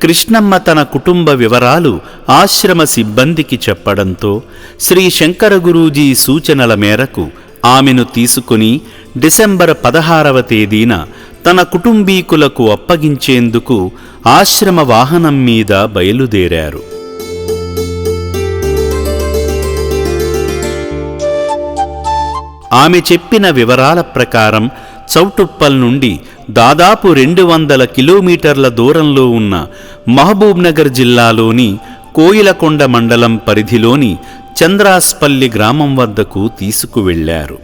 కృష్ణమ్మ తన కుటుంబ వివరాలు ఆశ్రమ సిబ్బందికి చెప్పడంతో శ్రీ శంకర గురూజీ సూచనల మేరకు ఆమెను తీసుకుని డిసెంబర్ 16వ తేదీన తన కుటుంబీకులకు అప్పగించేందుకు ఆశ్రమ వాహనం మీద బయలుదేరారు. ఆమె చెప్పిన వివరాల ప్రకారం చౌటుప్పల్ నుండి దాదాపు 200 కిలోమీటర్ల దూరంలో ఉన్న మహబూబ్నగర్ జిల్లాలోని కోయిలకొండ మండలం పరిధిలోని చంద్రాస్పల్లి గ్రామం వద్దకు తీసుకువెళ్లారు.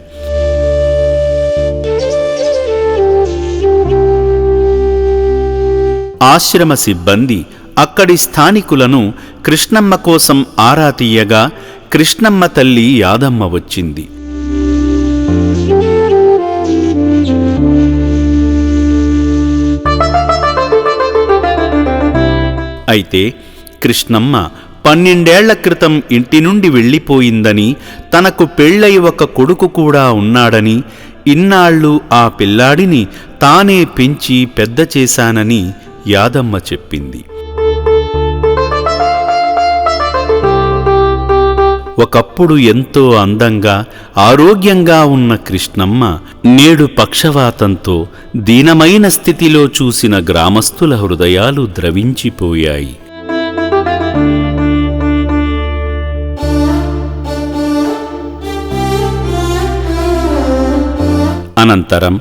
ఆశ్రమ సిబ్బంది అక్కడి స్థానికులను కృష్ణమ్మ కోసం ఆరా తీయగా కృష్ణమ్మ తల్లి యాదమ్మ వచ్చింది. అయితే కృష్ణమ్మ 12 ఏళ్ల క్రితం ఇంటి నుండి వెళ్ళిపోయిందని, తనకు పెళ్ళై ఒక కొడుకు కూడా ఉన్నాడని, ఇన్నాళ్ళు ఆ పిల్లాడిని తానే పెంచి పెద్ద చేశానని యాదమ్మ చెప్పింది. ఒకప్పుడు ఎంతో అందంగా ఆరోగ్యంగా ఉన్న కృష్ణమ్మ నేడు పక్షవాతంతో దీనమైన స్థితిలో చూసిన గ్రామస్తుల హృదయాలు ద్రవించిపోయాయి. అనంతరం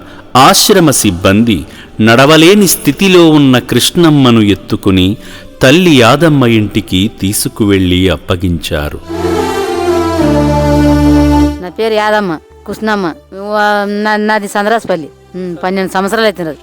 ఆశ్రమ సిబ్బంది నడవలేని స్థితిలో ఉన్న కృష్ణమ్మను ఎత్తుకుని తల్లి యాదమ్మ ఇంటికి తీసుకువెళ్లి అప్పగించారు. నా పేరు యాదమ్మ, కృష్ణమ్మ. నాది చంద్రాస్పల్లి. 12 సంవత్సరాలు అవుతున్నది.